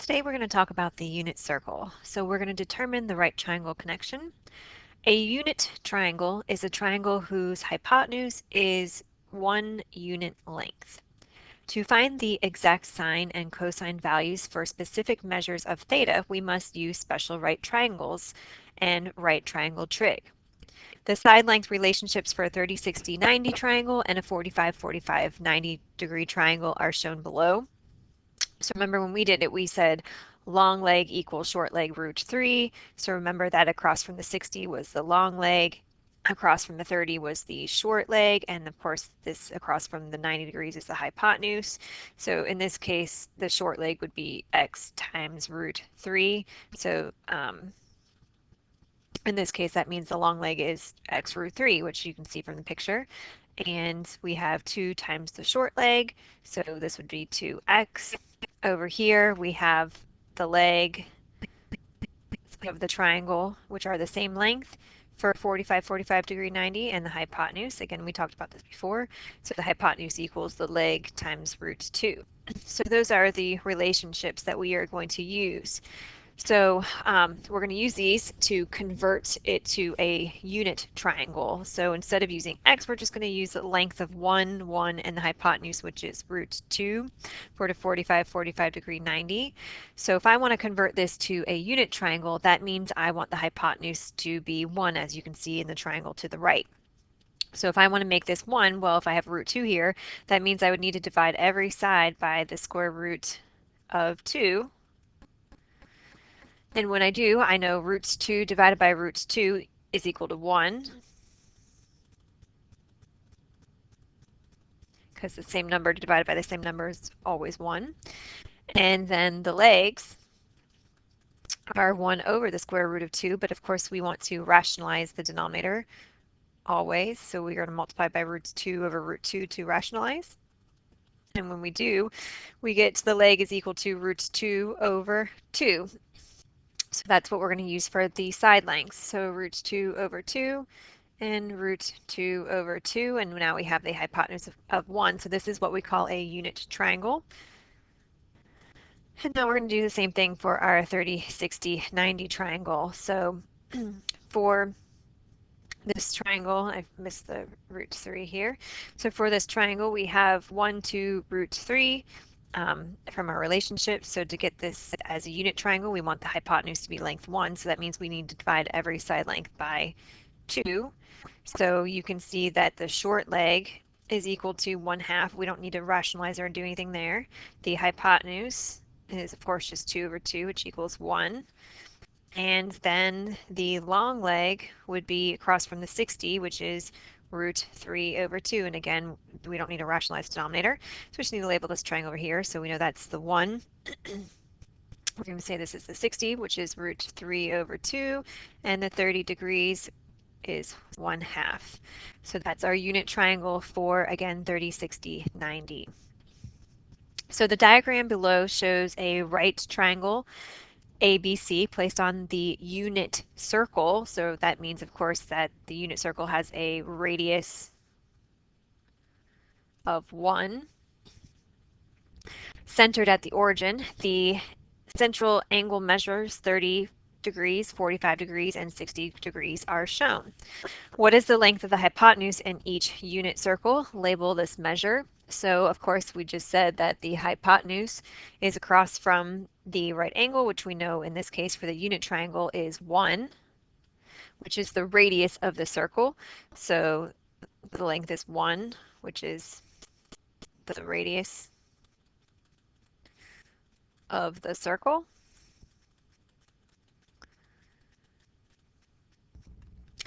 Today we're going to talk about the unit circle. So we're going to determine the right triangle connection. A unit triangle is a triangle whose hypotenuse is 1 unit length. To find the exact sine and cosine values for specific measures of theta, we must use special right triangles and right triangle trig. The side length relationships for a 30, 60, 90 triangle and a 45, 45, 90 degree triangle are shown below. So remember when we did it, we said long leg equals short leg root 3. So remember that across from the 60 was the long leg, across from the 30 was the short leg, and of course this across from the 90 degrees is the hypotenuse. So in this case, the short leg would be x times root 3. So in this case, that means the long leg is x root 3, which you can see from the picture. And we have 2 times the short leg, so this would be 2x. Over here, we have the leg of the triangle, which are the same length for 45, 45 degree 90, and the hypotenuse. Again, we talked about this before. So the hypotenuse equals the leg times root 2. So those are the relationships that we are going to use. So we're going to use these to convert it to a unit triangle. So instead of using x, we're just going to use the length of 1, 1, and the hypotenuse, which is root 2 for the 45, 45 degree 90. So if I want to convert this to a unit triangle, that means I want the hypotenuse to be 1, as you can see in the triangle to the right. So if I want to make this 1, well, if I have root 2 here, that means I would need to divide every side by the square root of 2. And when I do, I know root 2 divided by root 2 is equal to 1, because the same number divided by the same number is always 1. And then the legs are 1 over the square root of 2, but of course we want to rationalize the denominator always, so we're going to multiply by root 2 over root 2 to rationalize. And when we do, we get the leg is equal to root 2 over 2. So that's what we're going to use for the side lengths. So root 2 over 2 and root 2 over 2, and now we have the hypotenuse of 1. So this is what we call a unit triangle. And now we're going to do the same thing for our 30, 60, 90 triangle. So for this triangle, I missed the root 3 here. So for this triangle, we have 1, 2, root 3 from our relationship. So to get this as a unit triangle, we want the hypotenuse to be length 1. So that means we need to divide every side length by 2. So you can see that the short leg is equal to 1/2. We don't need to rationalize or do anything there. The hypotenuse is, of course, just 2 over 2, which equals 1. And then the long leg would be across from the 60, which is root 3 over 2. And again, we don't need a rationalized denominator. So we just need to label this triangle over here. So we know that's the 1. We're going to say this is the 60, which is root 3 over 2. And the 30 degrees is 1/2. So that's our unit triangle for, again, 30, 60, 90. So the diagram below shows a right triangle ABC placed on the unit circle. So that means, of course, that the unit circle has a radius of 1. Centered at the origin, the central angle measures 30 degrees, 45 degrees, and 60 degrees are shown. What is the length of the hypotenuse in each unit circle? Label this measure. So of course we just said that the hypotenuse is across from the right angle, which we know in this case for the unit triangle is 1, which is the radius of the circle. So the length is 1, which is the radius of the circle.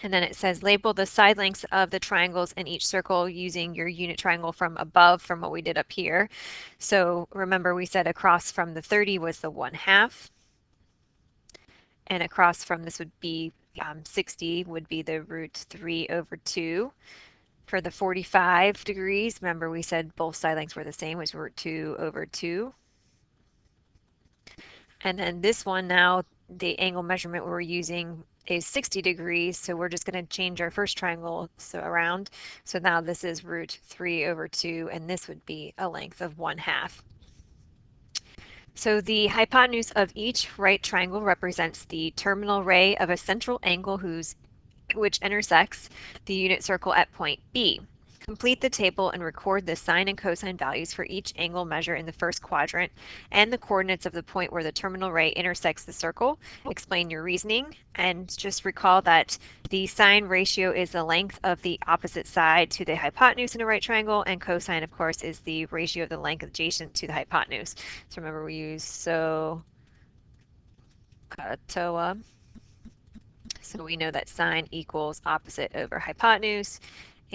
And then it says label the side lengths of the triangles in each circle using your unit triangle from above from what we did up here. So remember we said across from the 30 was the 1/2. And across from this would be 60 would be the root 3 over 2. For the 45 degrees, remember we said both side lengths were the same, which were root 2 over 2. And then this one now, the angle measurement we're using is 60 degrees, so we're just going to change our first triangle around. So now this is root 3 over 2, and this would be a length of 1/2. So the hypotenuse of each right triangle represents the terminal ray of a central angle which intersects the unit circle at point B. Complete the table and record the sine and cosine values for each angle measure in the first quadrant and the coordinates of the point where the terminal ray intersects the circle. Explain your reasoning, and just recall that the sine ratio is the length of the opposite side to the hypotenuse in a right triangle, and cosine, of course, is the ratio of the length adjacent to the hypotenuse. So remember, we use TOA. So we know that sine equals opposite over hypotenuse,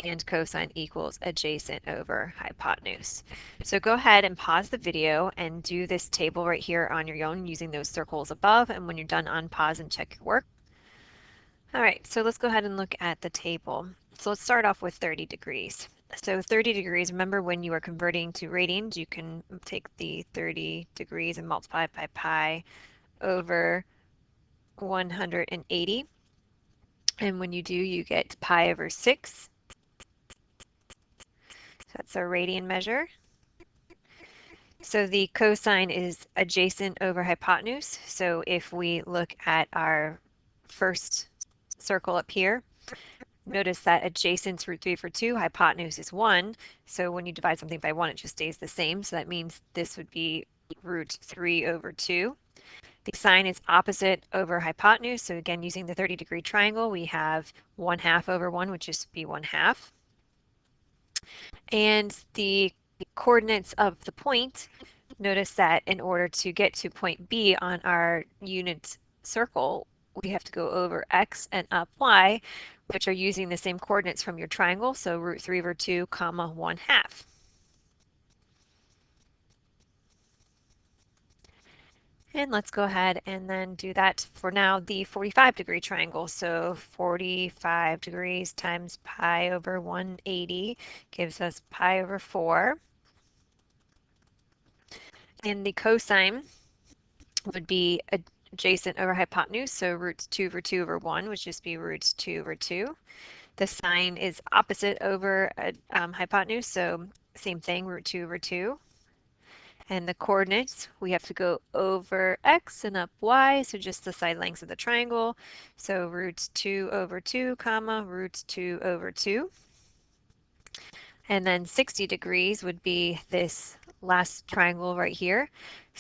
and cosine equals adjacent over hypotenuse. So go ahead and pause the video and do this table right here on your own using those circles above, and when you're done, unpause and check your work. All right, so let's go ahead and look at the table. So let's start off with 30 degrees. So 30 degrees, remember when you are converting to radians, you can take the 30 degrees and multiply by pi over 180. And when you do, you get pi over 6. So that's our radian measure. So the cosine is adjacent over hypotenuse. So if we look at our first circle up here, notice that adjacent is root 3 over 2, hypotenuse is 1. So when you divide something by 1, it just stays the same. So that means this would be root 3 over 2. The sine is opposite over hypotenuse. So again, using the 30-degree triangle, we have 1/2 over 1, which is be 1/2. And the coordinates of the point, notice that in order to get to point B on our unit circle, we have to go over x and up y, which are using the same coordinates from your triangle, so root 3 over 2, comma 1/2. And let's go ahead and then do that for now the 45-degree triangle. So 45 degrees times pi over 180 gives us pi over 4. And the cosine would be adjacent over hypotenuse, so root 2 over 2 over 1 would just be root 2 over 2. The sine is opposite over hypotenuse, so same thing, root 2 over 2. And the coordinates, we have to go over x and up y, so just the side lengths of the triangle. So root 2 over 2, comma, root 2 over 2. And then 60 degrees would be this last triangle right here.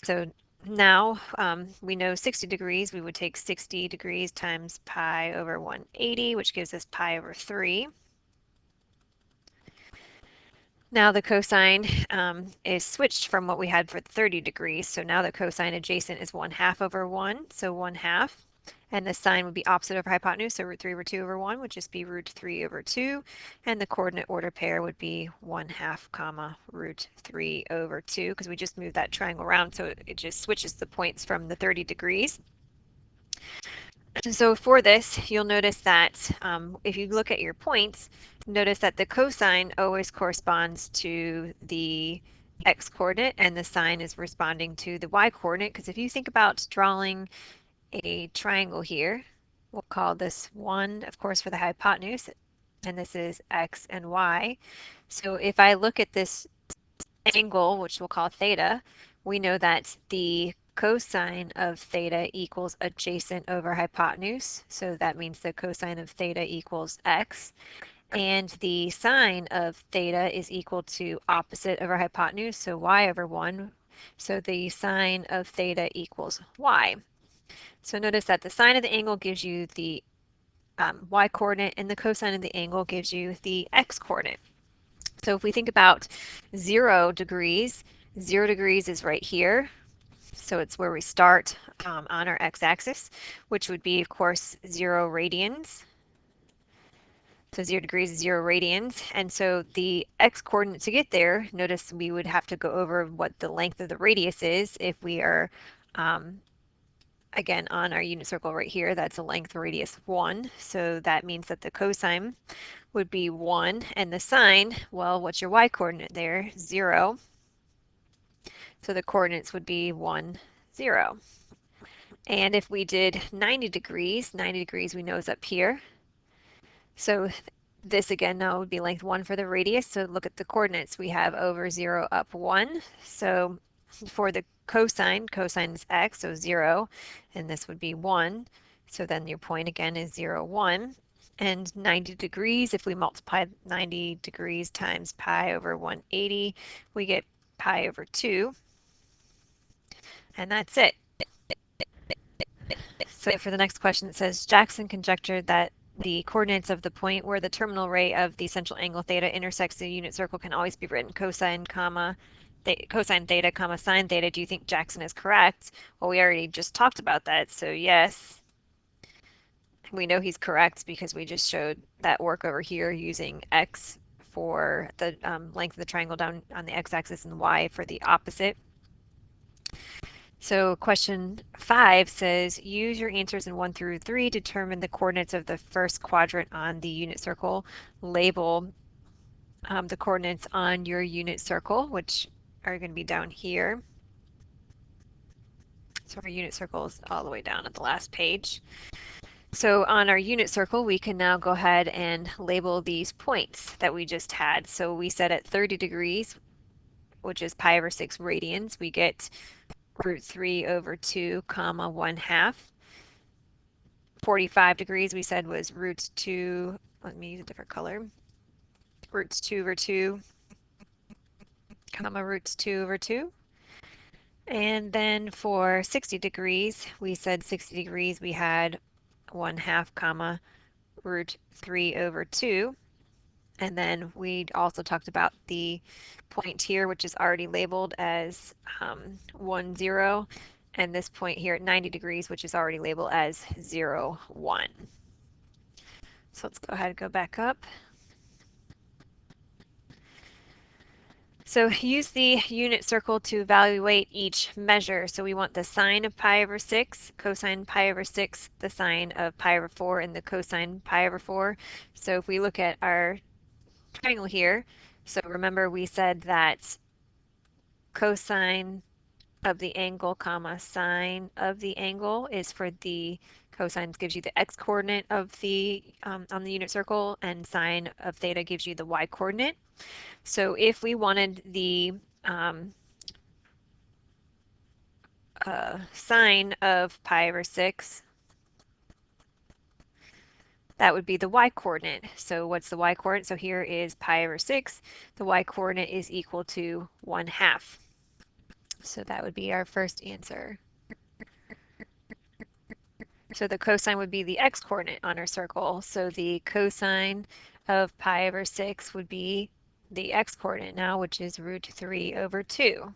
So now we know 60 degrees, we would take 60 degrees times pi over 180, which gives us pi over 3. Now the cosine is switched from what we had for 30 degrees. So now the cosine adjacent is 1/2 over 1, so 1/2. And the sine would be opposite over hypotenuse, so root 3 over 2 over 1 would just be root 3 over 2. And the coordinate order pair would be 1/2, comma, root 3 over 2, because we just moved that triangle around, so it just switches the points from the 30 degrees. So for this, you'll notice that if you look at your points, notice that the cosine always corresponds to the x-coordinate and the sine is responding to the y-coordinate, because if you think about drawing a triangle here, we'll call this 1, of course, for the hypotenuse, and this is x and y. So if I look at this angle, which we'll call theta, we know that the cosine of theta equals adjacent over hypotenuse. So that means the cosine of theta equals x. And the sine of theta is equal to opposite over hypotenuse, so y over 1. So the sine of theta equals y. So notice that the sine of the angle gives you the y-coordinate, and the cosine of the angle gives you the x-coordinate. So if we think about 0 degrees, 0 degrees is right here. So it's where we start on our x-axis, which would be, of course, 0 radians. So 0 degrees is 0 radians. And so the x-coordinate to get there, notice we would have to go over what the length of the radius is if we are, again, on our unit circle right here, that's a length radius 1. So that means that the cosine would be 1, and the sine, well, what's your y-coordinate there? 0. So the coordinates would be 1, 0. And if we did 90 degrees we know is up here. So this again now would be length 1 for the radius. So look at the coordinates. We have over 0, up 1. So For the cosine, cosine is x, so 0, and this would be 1. So then your point again is 0, 1. And 90 degrees, if we multiply 90 degrees times pi over 180, we get pi over 2. And that's it. So for the next question, it says Jackson conjectured that the coordinates of the point where the terminal ray of the central angle theta intersects the unit circle can always be written cosine, comma, cosine theta, comma, sine theta. Do you think Jackson is correct? Well, we already just talked about that, so yes. We know he's correct because we just showed that work over here using x for the length of the triangle down on the x-axis and y for the opposite. So question 5 says, use your answers in 1 through 3, determine the coordinates of the first quadrant on the unit circle, label the coordinates on your unit circle, which are going to be down here. So our unit circle is all the way down at the last page. So on our unit circle, we can now go ahead and label these points that we just had. So we said at 30 degrees, which is pi over 6 radians, we get root 3 over 2, comma, 1/2. 45 degrees we said was root 2, let me use a different color, roots 2 over 2, comma, roots 2 over 2. And then for 60 degrees, we said 60 degrees we had 1/2, comma, root 3 over 2. And then we also talked about the point here, which is already labeled as 1, 0, and this point here at 90 degrees, which is already labeled as 0, 1. So let's go ahead and go back up. So use the unit circle to evaluate each measure. So we want the sine of pi over 6, cosine pi over 6, the sine of pi over 4, and the cosine pi over 4. So if we look at our triangle here, so remember we said that cosine of the angle, comma, sine of the angle is for the cosine gives you the x coordinate of the on the unit circle, and sine of theta gives you the y coordinate. So if we wanted the sine of pi over 6, that would be the y coordinate. So what's the y coordinate? So here is pi over 6. The y coordinate is equal to 1/2. So that would be our first answer. So the cosine would be the x coordinate on our circle. So the cosine of pi over 6 would be the x coordinate now, which is root 3 over 2.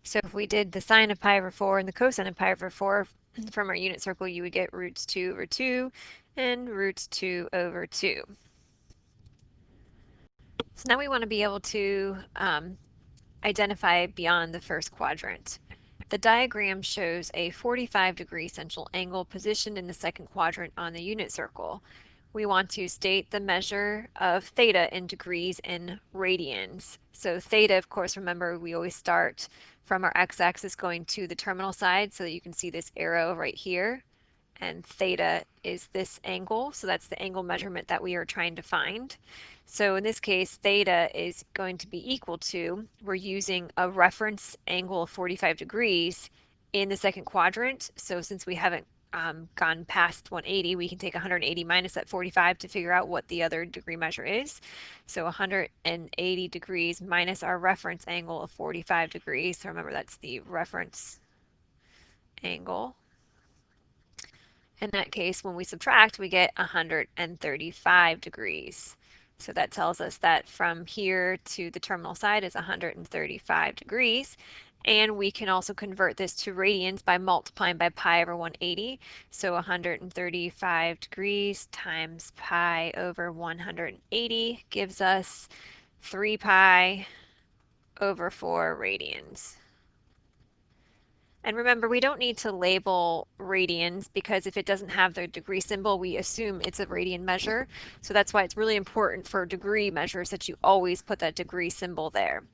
So if we did the sine of pi over 4 and the cosine of pi over 4 from our unit circle, you would get roots 2 over 2 and roots 2 over 2. So now we want to be able to identify beyond the first quadrant. The diagram shows a 45-degree central angle positioned in the second quadrant on the unit circle. We want to state the measure of theta in degrees and radians. So theta, of course, remember we always start from our x-axis going to the terminal side so that you can see this arrow right here. And theta is this angle, so that's the angle measurement that we are trying to find. So in this case, theta is going to be equal to, we're using a reference angle of 45 degrees in the second quadrant. So since we haven't gone past 180, we can take 180 minus that 45 to figure out what the other degree measure is. So 180 degrees minus our reference angle of 45 degrees. So remember that's the reference angle. In that case, when we subtract, we get 135 degrees. So that tells us that from here to the terminal side is 135 degrees. And we can also convert this to radians by multiplying by pi over 180. So 135 degrees times pi over 180 gives us 3 pi over 4 radians. And remember, we don't need to label radians because if it doesn't have the degree symbol, we assume it's a radian measure. So that's why it's really important for degree measures that you always put that degree symbol there.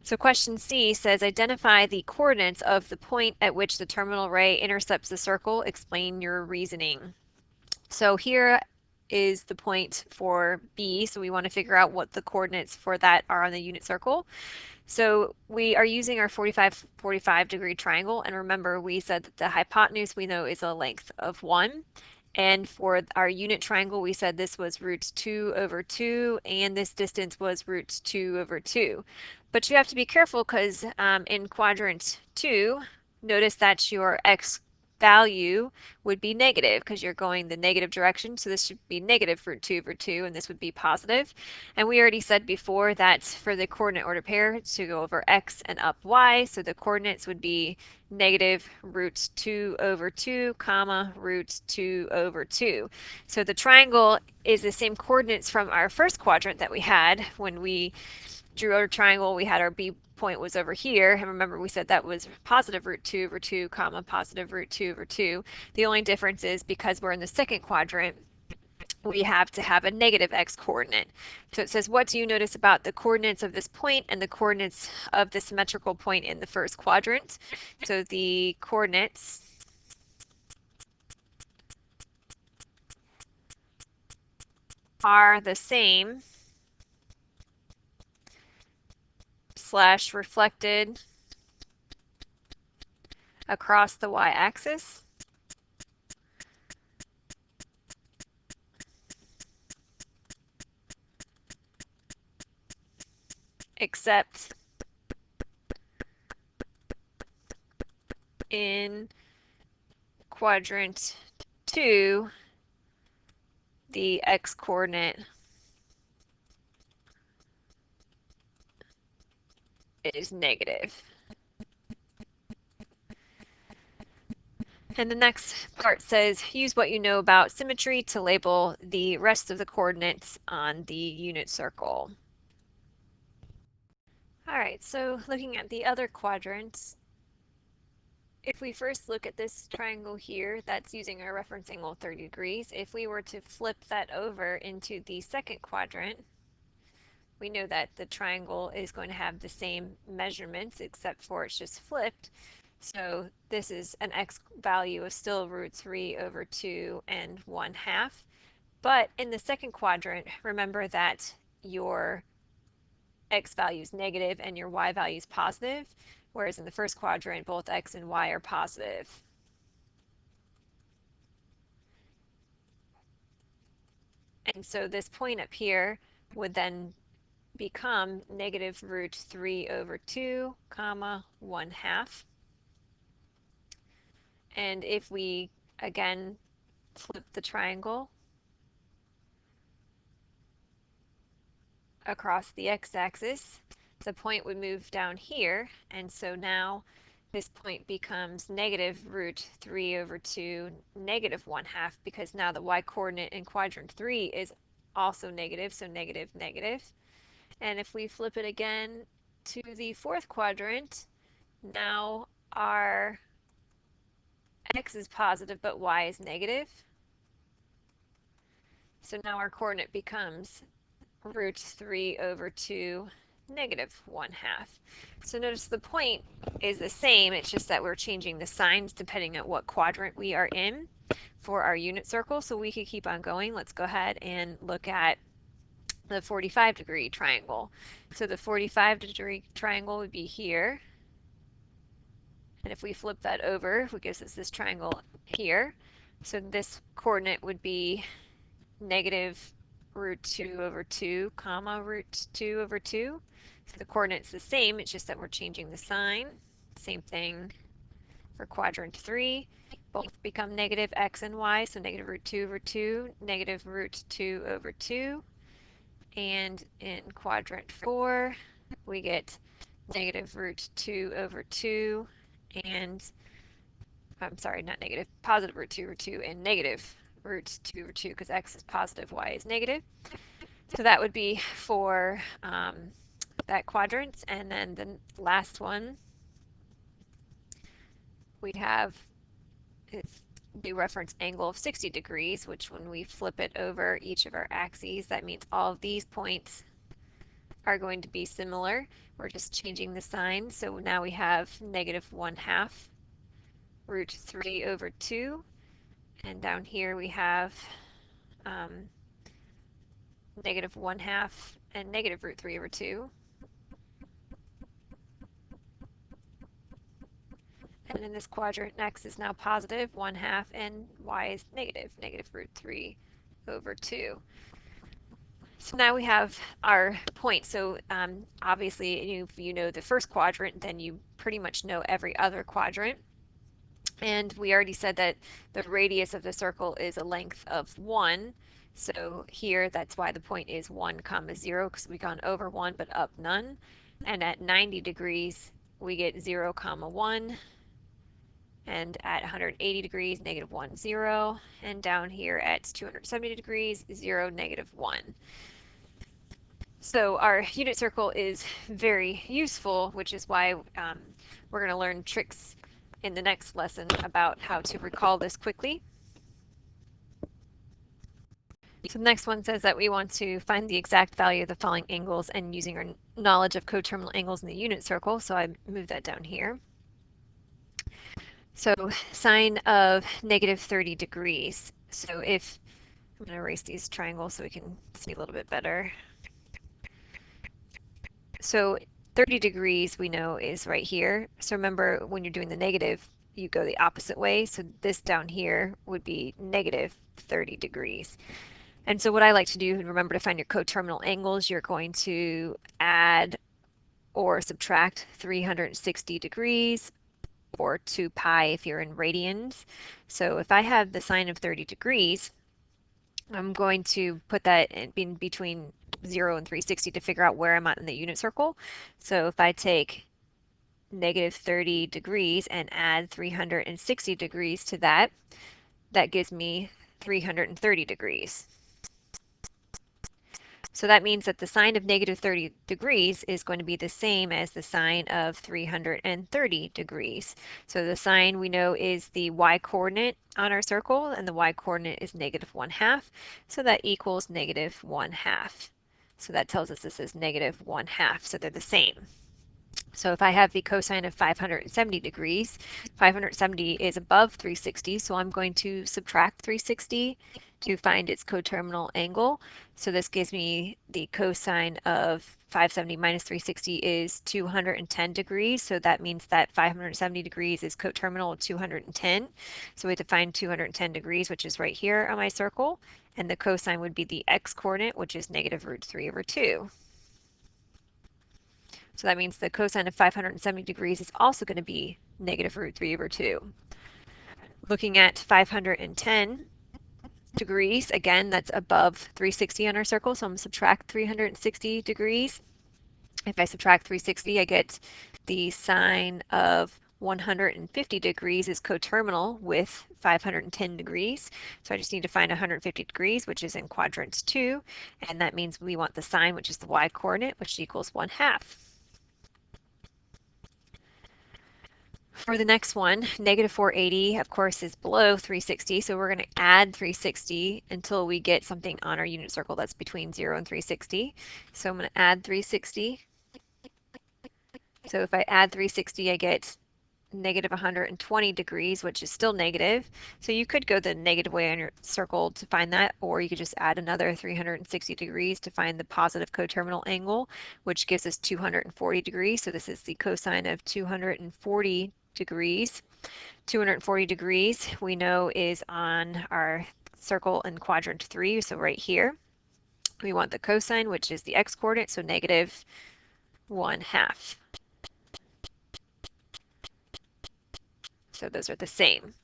So question C says, identify the coordinates of the point at which the terminal ray intercepts the circle. Explain your reasoning. So here is the point for B, so we want to figure out what the coordinates for that are on the unit circle. So we are using our 45 degree triangle, and remember we said that the hypotenuse we know is a length of 1. And for our unit triangle, we said this was root 2 over 2, and this distance was root 2 over 2. But you have to be careful because in quadrant 2, notice that your x value would be negative because you're going the negative direction. So this should be negative root 2 over 2, and this would be positive. And we already said before that for the coordinate order pair to go over x and up y, so the coordinates would be negative root 2 over 2, comma, root 2 over 2. So the triangle is the same coordinates from our first quadrant that we had when we drew our triangle. We had our B point was over here, and remember we said that was positive root 2 over 2, comma, positive root 2 over 2. The only difference is because we're in the second quadrant, we have to have a negative x coordinate. So it says, what do you notice about the coordinates of this point and the coordinates of the symmetrical point in the first quadrant? So the coordinates are the same slash reflected across the y-axis, except in quadrant 2, the x coordinate is negative. And the next part says, use what you know about symmetry to label the rest of the coordinates on the unit circle. All right, so looking at the other quadrants, if we first look at this triangle here, that's using our reference angle 30 degrees. If we were to flip that over into the second quadrant, we know that the triangle is going to have the same measurements except for it's just flipped. So this is an x value of still root 3 over 2 and 1/2. But in the second quadrant, remember that your x value is negative and your y value is positive, whereas in the first quadrant, both x and y are positive. And so this point up here would then become negative root 3 over 2, comma, 1/2. And if we, again, flip the triangle across the x-axis, the point would move down here, and so now this point becomes negative root 3 over 2, negative 1/2, because now the y-coordinate in quadrant 3 is also negative, so negative, negative. And if we flip it again to the fourth quadrant, now our x is positive, but y is negative. So now our coordinate becomes root 3 over 2, negative 1/2. So notice the point is the same, it's just that we're changing the signs depending on what quadrant we are in for our unit circle. So we could keep on going. Let's go ahead and look at the 45 degree triangle. So the 45 degree triangle would be here. And if we flip that over, it gives us this triangle here. So this coordinate would be negative root 2 over 2, comma, root 2 over 2. So the coordinate's the same, it's just that we're changing the sign. Same thing for quadrant 3. Both become negative x and y, so negative root 2 over 2, negative root 2 over 2. And in quadrant 4, we get negative root 2 over 2, and I'm sorry, not negative, positive root 2 over 2, and negative root 2 over 2, because x is positive, y is negative. So that would be for that quadrant. And then the last one we'd have is the reference angle of 60 degrees, which when we flip it over each of our axes, that means all of these points are going to be similar. We're just changing the sign. So now we have negative 1/2 root 3 over 2. And down here we have negative 1/2 and negative root 3 over 2. And in this quadrant, x is now positive 1/2 and y is negative, negative root 3 over 2. So now we have our point. So obviously, if you know the first quadrant, then you pretty much know every other quadrant. And we already said that the radius of the circle is a length of 1. So here, that's why the point is 1 comma 0, because we've gone over 1 but up none. And at 90 degrees, we get 0 comma 1. And at 180 degrees, negative 1, 0. And down here at 270 degrees, 0, negative 1. So our unit circle is very useful, which is why we're going to learn tricks in the next lesson about how to recall this quickly. So the next one says that we want to find the exact value of the following angles and using our knowledge of coterminal angles in the unit circle. So I move that down here. So sine of negative 30 degrees. So if I'm going to erase these triangles so we can see a little bit better. So 30 degrees we know is right here. So remember, when you're doing the negative, you go the opposite way. So this down here would be negative 30 degrees. And so what I like to do, remember to find your coterminal angles, you're going to add or subtract 360 degrees or 2 pi if you're in radians. So if I have the sine of 30 degrees, I'm going to put that in between 0 and 360 to figure out where I'm at in the unit circle. So if I take negative 30 degrees and add 360 degrees to that, that gives me 330 degrees. So that means that the sine of negative 30 degrees is going to be the same as the sine of 330 degrees. So the sine we know is the y-coordinate on our circle, and the y-coordinate is negative 1/2. So that equals negative 1/2. So that tells us this is negative 1/2. So they're the same. So if I have the cosine of 570 degrees, 570 is above 360, so I'm going to subtract 360 to find its coterminal angle. So this gives me the cosine of 570 minus 360 is 210 degrees, so that means that 570 degrees is coterminal of 210. So we have to find 210 degrees, which is right here on my circle, and the cosine would be the x-coordinate, which is negative root 3 over 2. So that means the cosine of 570 degrees is also going to be negative root 3 over 2. Looking at 510 degrees, again, that's above 360 on our circle, so I'm going to subtract 360 degrees. If I subtract 360, I get the sine of 150 degrees is coterminal with 510 degrees. So I just need to find 150 degrees, which is in quadrant 2, and that means we want the sine, which is the y-coordinate, which equals 1/2. For the next one, negative 480, of course, is below 360, so we're going to add 360 until we get something on our unit circle that's between 0 and 360. So I'm going to add 360. So if I add 360, I get negative 120 degrees, which is still negative. So you could go the negative way on your circle to find that, or you could just add another 360 degrees to find the positive coterminal angle, which gives us 240 degrees. So this is the cosine of 240 degrees. 240 degrees we know is on our circle in quadrant 3, so right here. We want the cosine, which is the x-coordinate, so negative 1/2. So those are the same.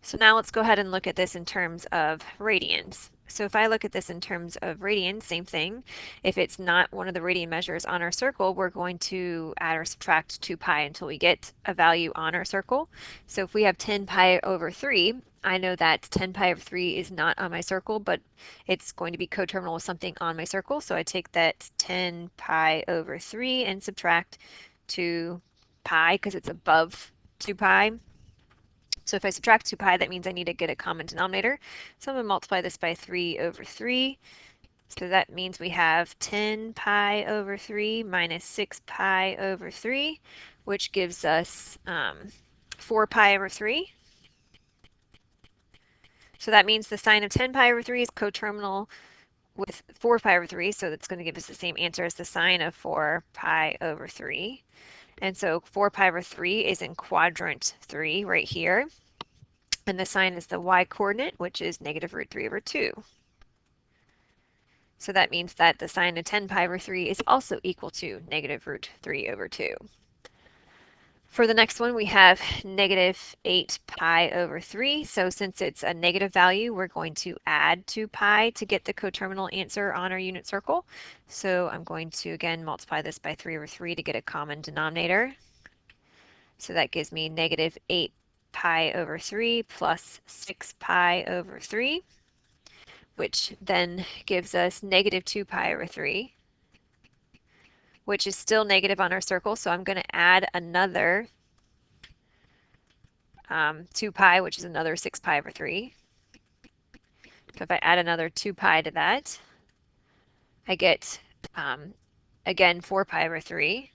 So now let's go ahead and look at this in terms of radians. So if I look at this in terms of radians, same thing. If it's not one of the radian measures on our circle, we're going to add or subtract 2 pi until we get a value on our circle. So if we have 10 pi over 3, I know that 10 pi over 3 is not on my circle, but it's going to be coterminal with something on my circle. So I take that 10 pi over 3 and subtract 2 pi because it's above 2 pi. So if I subtract 2 pi, that means I need to get a common denominator. So I'm going to multiply this by 3 over 3. So that means we have 10 pi over 3 minus 6 pi over 3, which gives us 4 pi over 3. So that means the sine of 10 pi over 3 is coterminal with 4 pi over 3, so that's going to give us the same answer as the sine of 4 pi over 3. And so 4 pi over 3 is in quadrant 3 right here. And the sine is the y coordinate, which is negative root 3 over 2. So that means that the sine of 10 pi over 3 is also equal to negative root 3 over 2. For the next one, we have negative 8 pi over 3. So since it's a negative value, we're going to add 2 pi to get the coterminal answer on our unit circle. So I'm going to, again, multiply this by 3 over 3 to get a common denominator. So that gives me negative 8 pi over 3 plus 6 pi over 3, which then gives us negative 2 pi over 3, which is still negative on our circle. So I'm going to add another 2 pi, which is another 6 pi over 3. So if I add another 2 pi to that, I get, again, 4 pi over 3.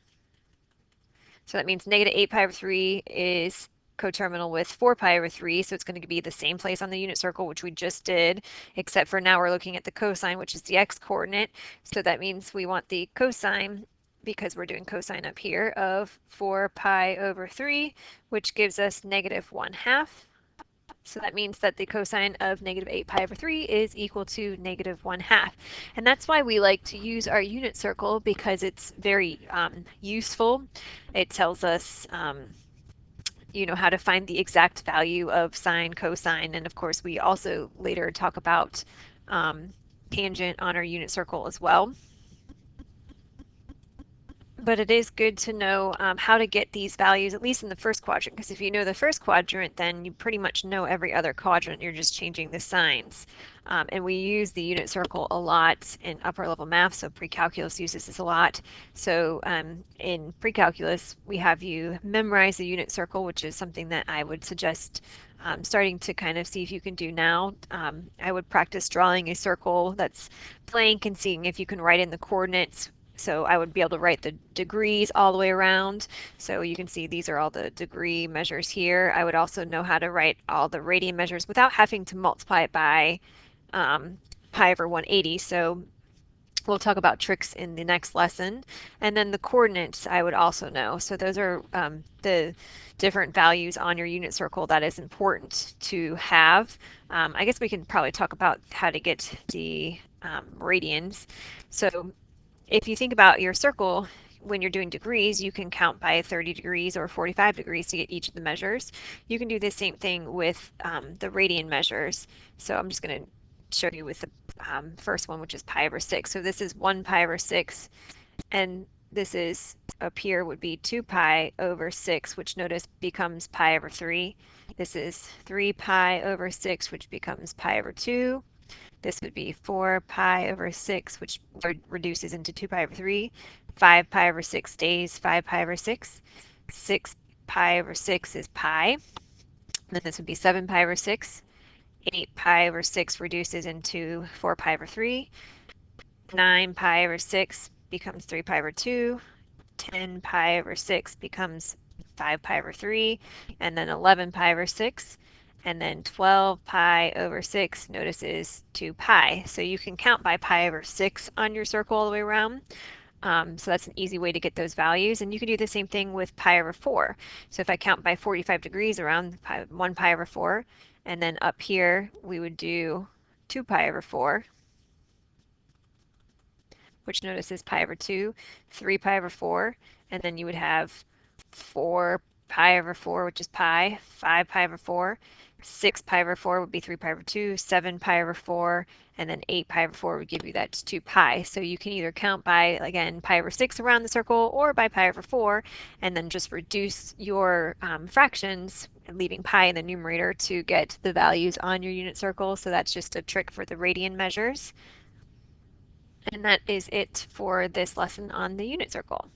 So that means negative 8 pi over 3 is coterminal with 4 pi over 3, so it's going to be the same place on the unit circle, which we just did, except for now we're looking at the cosine, which is the x-coordinate. So that means we want the cosine, because we're doing cosine up here, of 4 pi over 3, which gives us negative 1/2. So that means that the cosine of negative 8 pi over 3 is equal to negative 1/2. And that's why we like to use our unit circle, because it's very useful. It tells us how to find the exact value of sine, cosine, and of course we also later talk about tangent on our unit circle as well. But it is good to know how to get these values, at least in the first quadrant, because if you know the first quadrant, then you pretty much know every other quadrant. You're just changing the signs. And we use the unit circle a lot in upper level math, so pre-calculus uses this a lot. So in pre-calculus, we have you memorize the unit circle, which is something that I would suggest starting to kind of see if you can do now. I would practice drawing a circle that's blank and seeing if you can write in the coordinates. So I would be able to write the degrees all the way around. So you can see these are all the degree measures here. I would also know how to write all the radian measures without having to multiply it by pi over 180. So we'll talk about tricks in the next lesson. And then the coordinates I would also know. So those are the different values on your unit circle that is important to have. I guess we can probably talk about how to get the radians. So if you think about your circle, when you're doing degrees, you can count by 30 degrees or 45 degrees to get each of the measures. You can do the same thing with the radian measures. So I'm just going to show you with the first one, which is pi over 6. So this is 1 pi over 6, and this is up here would be 2 pi over 6, which notice becomes pi over 3. This is 3 pi over 6, which becomes pi over 2. This would be 4 pi over 6, which reduces into 2 pi over 3. 5 pi over 6 stays 5 pi over 6. 6 pi over 6 is pi. Then this would be 7 pi over 6. 8 pi over 6 reduces into 4 pi over 3. 9 pi over 6 becomes 3 pi over 2. 10 pi over 6 becomes 5 pi over 3. And then 11 pi over 6. And then 12 pi over 6, notice, is 2 pi. So you can count by pi over 6 on your circle all the way around. So that's an easy way to get those values. And you can do the same thing with pi over 4. So if I count by 45 degrees around 1 pi over 4, and then up here we would do 2 pi over 4, which notice is pi over 2, 3 pi over 4, and then you would have 4 pi over 4, which is pi, 5 pi over 4, 6 pi over 4 would be 3 pi over 2, 7 pi over 4, and then 8 pi over 4 would give you that 2 pi. So you can either count by, again, pi over 6 around the circle or by pi over 4, and then just reduce your fractions, leaving pi in the numerator to get the values on your unit circle. So that's just a trick for the radian measures. And that is it for this lesson on the unit circle.